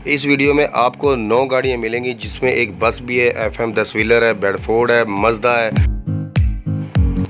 इस वीडियो में आपको 9 गाड़ियाँ मिलेंगी, जिसमें एक बस भी है, FM 10 व्हीलर है, बेडफोर्ड है, मज़दा है।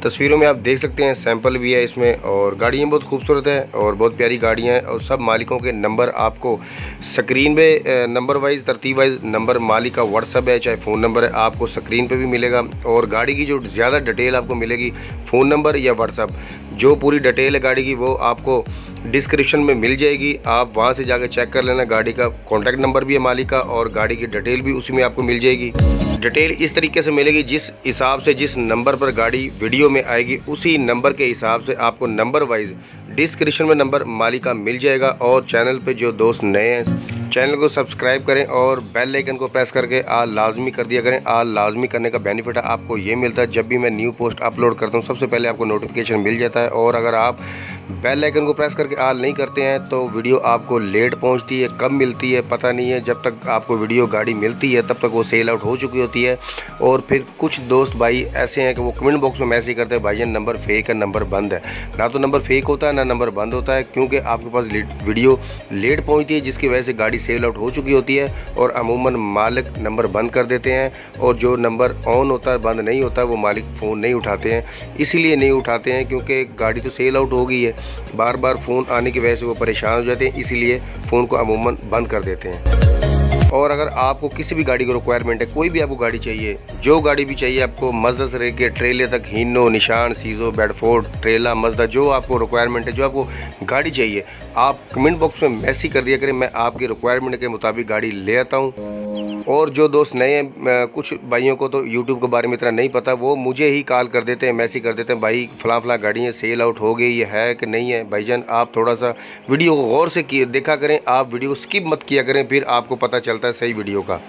तस्वीरों में आप देख सकते हैं, सैंपल भी है इसमें। और गाड़ियाँ बहुत खूबसूरत है और बहुत प्यारी गाड़ियाँ हैं। और सब मालिकों के नंबर आपको स्क्रीन पे नंबर वाइज, तरतीब वाइज नंबर मालिक का व्हाट्सअप है, चाहे फ़ोन नंबर है, आपको स्क्रीन पे भी मिलेगा। और गाड़ी की जो ज़्यादा डिटेल आपको मिलेगी, फ़ोन नंबर या व्हाट्सअप, जो पूरी डिटेल है गाड़ी की वो आपको डिस्क्रिप्शन में मिल जाएगी। आप वहां से जाकर चेक कर लेना। गाड़ी का कॉन्टैक्ट नंबर भी है मालिक का, और गाड़ी की डिटेल भी उसी में आपको मिल जाएगी। डिटेल इस तरीके से मिलेगी, जिस हिसाब से जिस नंबर पर गाड़ी वीडियो में आएगी, उसी नंबर के हिसाब से आपको नंबर वाइज डिस्क्रिप्शन में नंबर मालिक का मिल जाएगा। और चैनल पे जो दोस्त नए हैं, चैनल को सब्सक्राइब करें और बेल आइकन को प्रेस करके आल लाजमी कर दिया करें। आल लाजमी करने का बेनिफिट है आपको ये मिलता है, जब भी मैं न्यू पोस्ट अपलोड करता हूँ सबसे पहले आपको नोटिफिकेशन मिल जाता है। और अगर आप बेल आइकन को प्रेस करके आल नहीं करते हैं तो वीडियो आपको लेट पहुंचती है, कब मिलती है पता नहीं है। जब तक आपको वीडियो गाड़ी मिलती है तब तक वो सेल आउट हो चुकी होती है। और फिर कुछ दोस्त भाई ऐसे हैं कि वो कमेंट बॉक्स में मैसेज करते हैं, भाईजान नंबर फेक है, नंबर बंद है। ना तो नंबर फेक होता है ना नंबर बंद होता है, क्योंकि आपके पास वीडियो लेट पहुँचती है, जिसकी वजह से गाड़ी सेल आउट हो चुकी होती है। और अमूमन मालिक नंबर बंद कर देते हैं, और जो नंबर ऑन होता है, बंद नहीं होता, वो मालिक फ़ोन नहीं उठाते हैं। इसीलिए नहीं उठाते हैं क्योंकि गाड़ी तो सेल आउट हो गई है। बार बार फ़ोन आने की वजह से वो परेशान हो जाते हैं, इसीलिए फ़ोन को अमूमन बंद कर देते हैं। और अगर आपको किसी भी गाड़ी की रिक्वायरमेंट है, कोई भी आपको गाड़ी चाहिए, जो गाड़ी भी चाहिए आपको, मज़दा से लेकर ट्रेले तक, हीनो, निशान, सीजो, बेडफोर्ड, ट्रेला, मज़दा, जो आपको रिक्वायरमेंट है, जो आपको गाड़ी चाहिए, आप कमेंट बॉक्स में मैसेज कर दिया करें। मैं आपकी रिक्वायरमेंट के मुताबिक गाड़ी ले आता हूँ। और जो दोस्त नए हैं, कुछ भाइयों को तो यूट्यूब के बारे में इतना नहीं पता, वो मुझे ही कॉल कर देते हैं, मैसेज कर देते हैं, भाई फ़लाँ गाड़ियाँ सेल आउट हो गई, ये है कि नहीं है। भाईजान आप थोड़ा सा वीडियो को गौर से देखा करें, आप वीडियो स्किप मत किया करें, फिर आपको पता चलता है सही वीडियो का।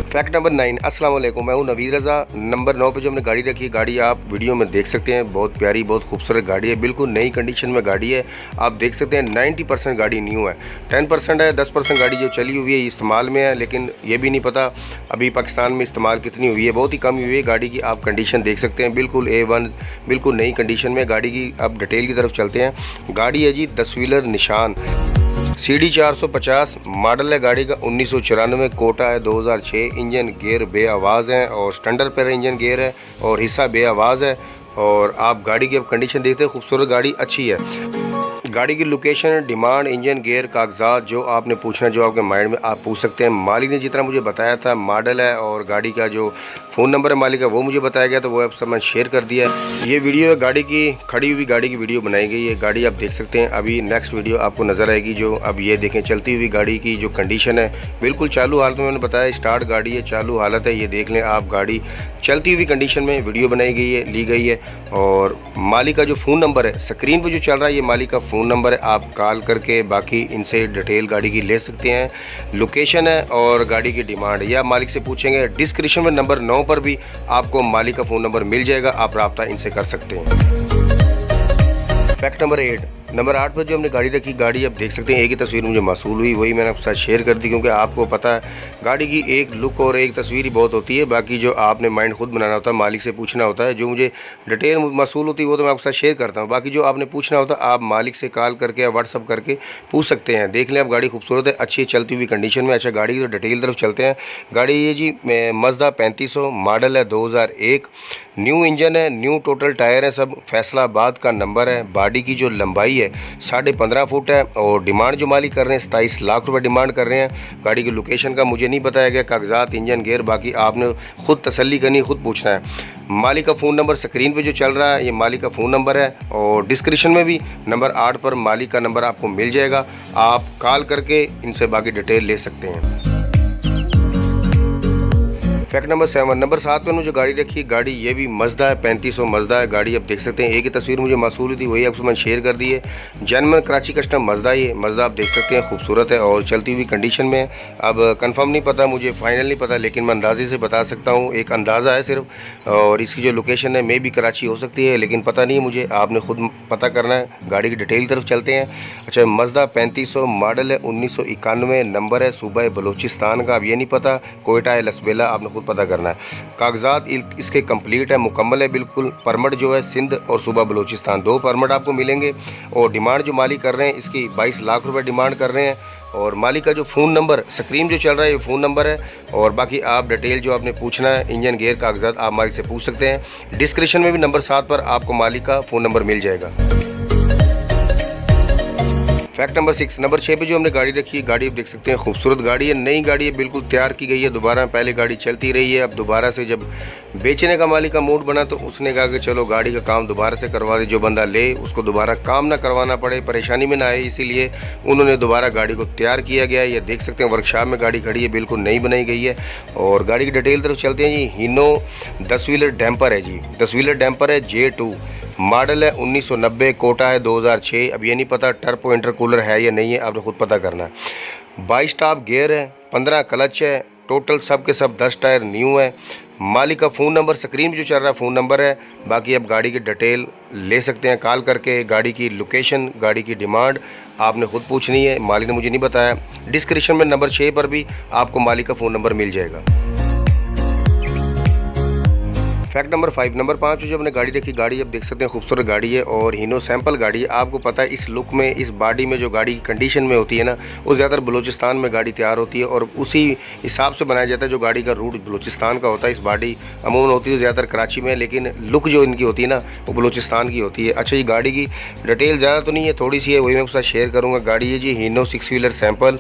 Fact number 9। अस्सलाम वालेकुम, मैं हूँ नवीद रज़ा। नंबर 9 पे जो हमने गाड़ी रखी है, गाड़ी आप वीडियो में देख सकते हैं, बहुत प्यारी, बहुत खूबसूरत गाड़ी है, बिल्कुल नई कंडीशन में गाड़ी है। आप देख सकते हैं 90% गाड़ी न्यू है, 10% है, 10% गाड़ी जो चली हुई है इस्तेमाल में है, लेकिन ये भी नहीं पता अभी पाकिस्तान में इस्तेमाल कितनी हुई है, बहुत ही कम हुई है। गाड़ी की आप कंडीशन देख सकते हैं, बिल्कुल A1, बिल्कुल नई कंडीशन में गाड़ी की। अब डिटेल की तरफ चलते हैं। गाड़ी है जी 10 व्हीलर निशान, CD 450 मॉडल है गाड़ी का, 1994, कोटा है 2006। इंजन गेयर बे आवाज़ है और स्टैंडर्ड पर इंजन गेयर है और हिस्सा बे आवाज़ है। और आप गाड़ी की अब कंडीशन देखते हैं, खूबसूरत गाड़ी, अच्छी है। गाड़ी की लोकेशन, डिमांड, इंजन गेयर, कागजात, जो आपने पूछना, जो आपके माइंड में आप पूछ सकते हैं। मालिक ने जितना मुझे बताया था, मॉडल है और गाड़ी का जो फ़ोन नंबर है मालिक का, वो मुझे बताया गया, तो वो अब सब मैं शेयर कर दिया है। ये वीडियो है गाड़ी की, खड़ी हुई गाड़ी की वीडियो बनाई गई है। गाड़ी आप देख सकते हैं, अभी नेक्स्ट वीडियो आपको नज़र आएगी। जो अब ये देखें, चलती हुई गाड़ी की जो कंडीशन है, बिल्कुल चालू हालत में, मैंने बताया स्टार्ट गाड़ी है, चालू हालत है। ये देख लें आप, गाड़ी चलती हुई कंडीशन में वीडियो बनाई गई है, ली गई है। और मालिक का जो फ़ोन नंबर है स्क्रीन पर जो चल रहा है, ये मालिक का फ़ोन नंबर है। आप कॉल करके बाकी इनसे डिटेल गाड़ी की ले सकते हैं। लोकेशन है और गाड़ी की डिमांड है, या मालिक से पूछेंगे। डिस्क्रिप्शन में नंबर 9 पर भी आपको मालिक का फ़ोन नंबर मिल जाएगा, आप रब्ता इनसे कर सकते हैं। Fact number 8। नंबर 8 पर जो हमने गाड़ी रखी, गाड़ी आप देख सकते हैं, एक ही तस्वीर मुझे मौसूल हुई, वही मैंने आपके साथ शेयर कर दी, क्योंकि आपको पता है गाड़ी की एक लुक और एक तस्वीर ही बहुत होती है। बाकी जो आपने माइंड खुद बनाना होता है, मालिक से पूछना होता है। जो मुझे डिटेल मौसूल होती है वो तो मैं आपके साथ शेयर करता हूँ। बाकी जो आपने पूछना होता है, आप मालिक से कॉल करके या व्हाट्सअप करके पूछ सकते हैं। देख लें आप, गाड़ी खूबसूरत है, अच्छी चलती हुई कंडीशन में। अच्छा, गाड़ी की तो डिटेल तरफ चलते हैं। गाड़ी ये जी मज़दा 3500 मॉडल है, 2001, न्यू इंजन है, न्यू टोटल टायर है, सब फैसलाबाद का नंबर है। बॉडी की जो लंबाई है 15.5 फुट है। और डिमांड जो मालिक कर रहे हैं 27 लाख रुपए डिमांड कर रहे हैं। गाड़ी की लोकेशन का मुझे नहीं बताया गया, कागजात, इंजन गेयर, बाकी आपने खुद तसल्ली करनी, खुद पूछना है। मालिक का फ़ोन नंबर स्क्रीन पे जो चल रहा है, ये मालिक का फ़ोन नंबर है। और डिस्क्रिप्शन में भी नंबर 8 पर मालिक का नंबर आपको मिल जाएगा, आप कॉल करके इनसे बाकी डिटेल ले सकते हैं। Fact number 7। नंबर 7 पर जो गाड़ी रखी है, गाड़ी ये भी मज़दा है, 3500 मज़दा है। गाड़ी आप देख सकते हैं, एक ही तस्वीर मुझे मौसूल हुई थी, वही आपसे मैंने शेयर कर दी है। जन्म कराची कस्टम मज़दा, ये मज़दा आप देख सकते हैं, खूबसूरत है और चलती हुई कंडीशन में। अब कंफर्म नहीं पता मुझे, फाइनल नहीं पता, लेकिन मैं अंदाजे से बता सकता हूँ, एक अंदाज़ा है सिर्फ। और इसकी जो लोकेशन है मे भी कराची हो सकती है, लेकिन पता नहीं है मुझे, आपने खुद पता करना है। गाड़ी की डिटेल तरफ चलते हैं। अच्छा, मज़दा 3500 मॉडल है, 1991 नंबर है, सूबा बलोचिस्तान का। अब ये नहीं पता कोयटा है, लसबेला, आपने खुद खुद पता करना है। कागजात इसके कंप्लीट है, मुकम्मल है बिल्कुल। परमिट जो है सिंध और सूबा बलूचिस्तान, 2 परमिट आपको मिलेंगे। और डिमांड जो मालिक कर रहे हैं इसकी 22 लाख रुपए डिमांड कर रहे हैं। और मालिक का जो फ़ोन नंबर स्क्रीन जो चल रहा है ये फ़ोन नंबर है। और बाकी आप डिटेल जो आपने पूछना है इंजन गेयर कागजात आप मालिक से पूछ सकते हैं। डिस्क्रिप्शन में भी नंबर 7 पर आपको मालिक का फ़ोन नंबर मिल जाएगा। फैक्ट नंबर 6, नंबर 6 पे जो हमने गाड़ी रखी है, गाड़ी आप देख सकते हैं खूबसूरत गाड़ी है, नई गाड़ी है, बिल्कुल तैयार की गई है दोबारा। पहले गाड़ी चलती रही है, अब दोबारा से जब बेचने का मालिक का मूड बना तो उसने कहा कि चलो गाड़ी का काम दोबारा से करवा दे, जो बंदा ले उसको दोबारा काम ना करवाना पड़े, परेशानी में ना आए, इसीलिए उन्होंने दोबारा गाड़ी को तैयार किया गया है। ये देख सकते हैं वर्कशॉप में गाड़ी खड़ी है, बिल्कुल नई बनाई गई है। और गाड़ी की डिटेल तरफ चलते हैं जी। हीनो 10 व्हीलर डैम्पर है जी, 10 व्हीलर डैम्पर है, J2 मॉडल है, 1990, कोटा है 2006। अब ये नहीं पता टर्बो इंटरकूलर है या नहीं है, आपने खुद पता करना है। 22 टॉप गियर है, 15 क्लच है, टोटल सब के सब 10 टायर न्यू है। मालिक का फ़ोन नंबर स्क्रीन में जो चल रहा है फ़ोन नंबर है। बाकी आप गाड़ी की डिटेल ले सकते हैं कॉल करके। गाड़ी की लोकेशन, गाड़ी की डिमांड आपने खुद पूछनी है, मालिक ने मुझे नहीं बताया। डिस्क्रिप्शन में नंबर 6 पर भी आपको मालिक का फ़ोन नंबर मिल जाएगा। फैक्ट नंबर 5, नंबर 5 जो हमने गाड़ी देखी, गाड़ी आप देख सकते हैं खूबसूरत गाड़ी है और हीनो सैंपल गाड़ी है। आपको पता है इस लुक में, इस बॉडी में जो गाड़ी की कंडीशन में होती है ना, वो ज़्यादातर बलूचिस्तान में गाड़ी तैयार होती है और उसी हिसाब से बनाया जाता है। जो गाड़ी का रूट बलूचिस्तान का होता है, इस बॉडी अमूमन होती है ज़्यादातर कराची में, लेकिन लुक जो इनकी होती है ना वो बलूचिस्तान की होती है। अच्छा, ये गाड़ी की डिटेल ज़्यादा तो नहीं है, थोड़ी सी है, वही मैं आपके साथ शेयर करूँगा। गाड़ी है जी हीनो 6 व्हीलर सैंपल,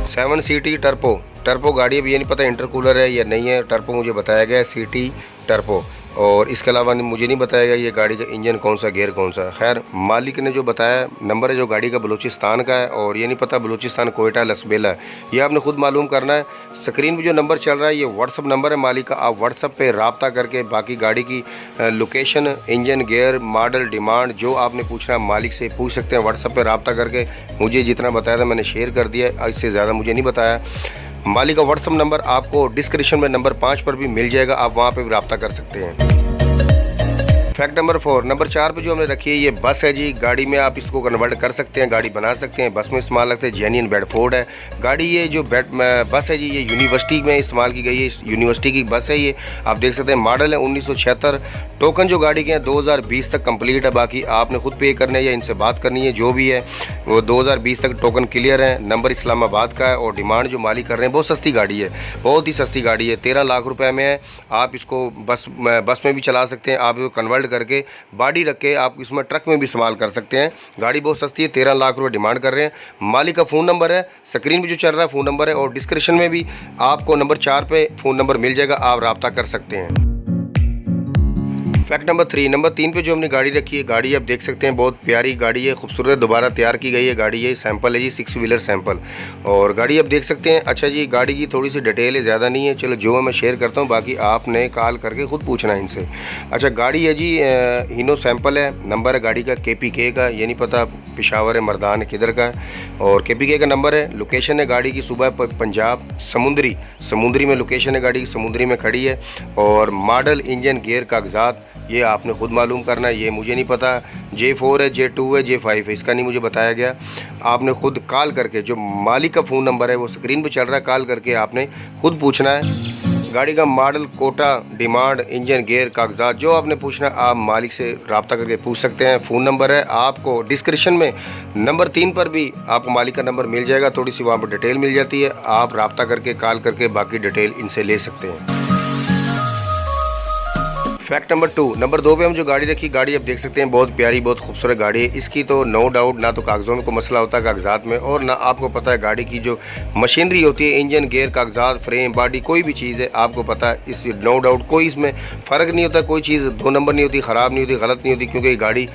7 सीटी टर्बो गाड़ी है। अब ये नहीं पता इंटरकूलर है या नहीं है, टर्बो मुझे बताया गया है, सीटी टर्बो। और इसके अलावा मुझे नहीं बताया गया ये गाड़ी का इंजन कौन सा, गियर कौन सा। खैर मालिक ने जो बताया नंबर है जो गाड़ी का बलूचिस्तान का है, और ये नहीं पता बलूचिस्तान कोयटा लसबेला है, ये आपने खुद मालूम करना है। स्क्रीन पे जो नंबर चल रहा है ये व्हाट्सअप नंबर है मालिक का, आप व्हाट्सअप पे रब्ता करके बाकी गाड़ी की location, engine, gear, model, demand जो आपने पूछना है मालिक से पूछ सकते हैं। व्हाट्सअप पे रब्ता करके मुझे जितना बताया था मैंने शेयर कर दिया, इससे ज़्यादा मुझे नहीं बताया। मालिक का व्हाट्सअप नंबर आपको डिस्क्रिप्शन में नंबर 5 पर भी मिल जाएगा, आप वहाँ पे भी रब्ता कर सकते हैं। फैक्ट नंबर 4, नंबर 4 पे जो हमने रखी है ये बस है जी। गाड़ी में आप इसको कन्वर्ट कर सकते हैं, गाड़ी बना सकते हैं, बस में इस्तेमाल लगते हैं। जेन्युइन बेडफोर्ड है गाड़ी। ये जो बस है जी ये यूनिवर्सिटी में इस्तेमाल की गई है, यूनिवर्सिटी की बस है ये, आप देख सकते हैं। मॉडल है 1976। टोकन जो गाड़ी के हैं 2020 तक कंप्लीट है, बाकी आपने खुद पे करना है या इनसे बात करनी है, जो भी है वो 2020 तक टोकन क्लियर है। नंबर इस्लामाबाद का है और डिमांड जो मालिक कर रहे हैं बहुत सस्ती गाड़ी है, बहुत ही सस्ती गाड़ी है, 13 लाख रुपए में है। आप इसको बस में भी चला सकते हैं, आप इसको कन्वर्ट करके बॉडी रख के आप इसमें ट्रक में भी इस्तेमाल कर सकते हैं। गाड़ी बहुत सस्ती है, 13 लाख रुपए डिमांड कर रहे हैं। मालिक का फ़ोन नंबर है, स्क्रीन पे जो चल रहा है फ़ोन नंबर है, और डिस्क्रिप्शन में भी आपको नंबर 4 पे फ़ोन नंबर मिल जाएगा, आप रब्ता कर सकते हैं। फैक्ट नंबर 3, नंबर 3 पे जो हमने गाड़ी रखी है, गाड़ी आप देख सकते हैं बहुत प्यारी गाड़ी है, खूबसूरत, दोबारा तैयार की गई है गाड़ी। ये सैंपल है जी, 6 व्हीलर सैंपल, और गाड़ी आप देख सकते हैं। अच्छा जी, गाड़ी की थोड़ी सी डिटेल है, ज़्यादा नहीं है, चलो जो मैं शेयर करता हूँ, बाकी आपने कॉल करके खुद पूछना है इनसे। अच्छा, गाड़ी है जी हीनो सैंपल है, नंबर है गाड़ी का KPK का, ये नहीं पता पेशावर है, मर्दान है, किधर का है, और KPK का नंबर है। लोकेशन है गाड़ी की सूबा पंजाब, समुंदरी में लोकेशन है गाड़ी की, समुंदरी में खड़ी है। और मॉडल, इंजन, गियर, कागजात ये आपने खुद मालूम करना है, ये मुझे नहीं पता। J4 है, J2 है, J5 है, इसका नहीं मुझे बताया गया। आपने खुद कॉल करके, जो मालिक का फ़ोन नंबर है वो स्क्रीन पे चल रहा है, कॉल करके आपने खुद पूछना है। गाड़ी का model, quota, demand, engine, gear, कागजात जो आपने पूछना आप मालिक से रब्ता करके पूछ सकते हैं। फ़ोन नंबर है आपको डिस्क्रिप्शन में नंबर 3 पर भी आपको मालिक का नंबर मिल जाएगा, थोड़ी सी वहाँ पर डिटेल मिल जाती है, आप रब्ता करके कॉल करके बाकी डिटेल इनसे ले सकते हैं। फैक्ट नंबर 2, नंबर 2 पे हम जो गाड़ी देखी, गाड़ी आप देख सकते हैं बहुत प्यारी, बहुत खूबसूरत गाड़ी है। इसकी तो नो डाउट ना तो कागज़ों में कोई मसला होता है कागजात में, और ना आपको पता है गाड़ी की जो मशीनरी होती है, इंजन, गियर, कागजात, फ्रेम, बॉडी, कोई भी चीज़ है आपको पता है, इस नो डाउट कोई इसमें फ़र्क नहीं होता, कोई चीज़ 2 नंबर नहीं होती, ख़राब नहीं होती, गलत नहीं होती, क्योंकि ये गाड़ी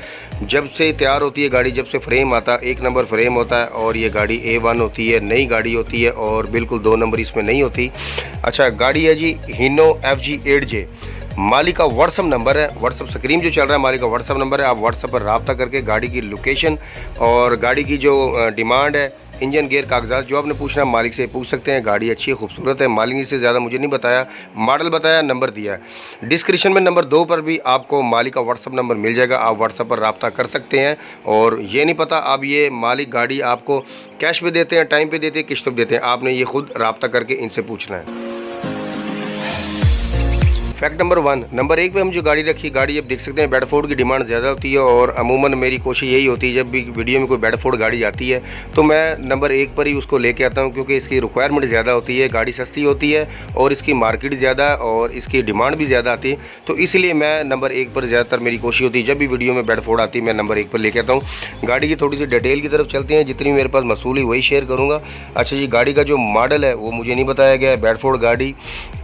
जब से तैयार होती है, गाड़ी जब से फ्रेम आता है 1 नंबर फ्रेम होता है, और ये गाड़ी A1 होती है, नई गाड़ी होती है, और बिल्कुल 2 नंबर इसमें नहीं होती। अच्छा, गाड़ी है जी हीनो FG 8J, मालिक का व्हाट्सअप नंबर है, व्हाट्सअप स्क्रीन जो चल रहा है मालिक का व्हाट्सअप नंबर है, आप व्हाट्सअप पर रब्ता करके गाड़ी की लोकेशन और गाड़ी की जो डिमांड है, इंजन, गियर, कागजात जो आपने पूछना है मालिक से पूछ सकते हैं। गाड़ी अच्छी है, खूबसूरत है, मालिक ने इससे ज़्यादा मुझे नहीं बताया, मॉडल बताया, नंबर दिया है। डिस्क्रिप्शन में नंबर 2 पर भी आपको मालिक का व्हाट्सअप नंबर मिल जाएगा, आप व्हाट्सअप पर रब्ता कर सकते हैं। और ये नहीं पता अब ये मालिक गाड़ी आपको कैश पे देते हैं, टाइम पे देते हैं, किस्त पे देते हैं, आपने ये खुद रब्ता करके इनसे पूछना है। फैक्ट नंबर 1, नंबर 1 पे हम जो गाड़ी रखी, गाड़ी अब देख सकते हैं बेडफोर्ड की डिमांड ज़्यादा होती है और अमूमन मेरी कोशिश यही होती है जब भी वीडियो में कोई बेडफोर्ड गाड़ी आती है तो मैं नंबर 1 पर ही उसको लेके आता हूं, क्योंकि इसकी रिक्वायरमेंट ज़्यादा होती है, गाड़ी सस्ती होती है और इसकी मार्केट ज़्यादा और इसकी डिमांड भी ज़्यादा आती है। तो इसलिए मैं नंबर 1 पर ज़्यादातर मेरी कोशिश होती है, जब भी वीडियो में बेडफोर्ड आती है मैं नंबर 1 पर लेके आता हूँ। गाड़ी की थोड़ी सी डिटेल की तरफ चलते हैं, जितनी मेरे पास मसूल है वही शेयर करूँगा। अच्छा जी, गाड़ी का जो मॉडल है वो मुझे नहीं बताया गया है। बेडफोर्ड गाड़ी,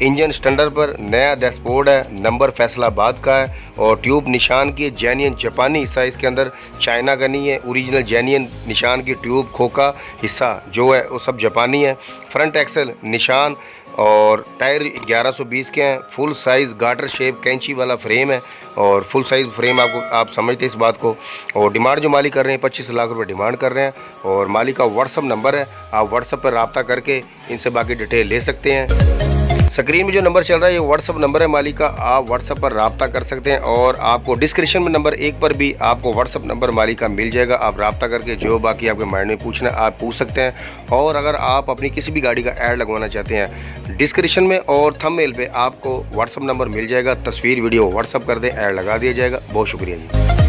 इंजन स्टैंडर्ड पर नया डैशबोर्ड है, नंबर फैसलाबाद का है और ट्यूब निशान की जेन्युइन जापानी हिस्सा इसके अंदर, चाइना का नहीं है, ओरिजिनल जेन्युइन निशान की ट्यूब खोखा हिस्सा जो है वो सब जापानी है। फ्रंट एक्सल निशान और टायर 1120 के हैं। फुल साइज़ गाटर शेप कैंची वाला फ्रेम है और फुल साइज़ फ्रेम आप समझते हैं इस बात को। और डिमांड जो मालिक कर रहे हैं 25 लाख रुपए डिमांड कर रहे हैं और मालिक का व्हाट्सअप नंबर है, आप व्हाट्सअप पर रब्ता करके इनसे बाकी डिटेल ले सकते हैं। स्क्रीन में जो नंबर चल रहा है ये व्हाट्सअप नंबर है मालिक का, आप व्हाट्सअप पर रब्ता कर सकते हैं और आपको डिस्क्रिप्शन में नंबर 1 पर भी आपको व्हाट्सअप नंबर मालिक का मिल जाएगा। आप रब्ता करके जो बाकी आपके माइंड में पूछना आप पूछ सकते हैं। और अगर आप अपनी किसी भी गाड़ी का ऐड लगवाना चाहते हैं, डिस्क्रिप्शन में और थंबनेल पे आपको व्हाट्सअप नंबर मिल जाएगा, तस्वीर वीडियो व्हाट्सअप कर दें, ऐड लगा दिया जाएगा। बहुत शुक्रिया जी।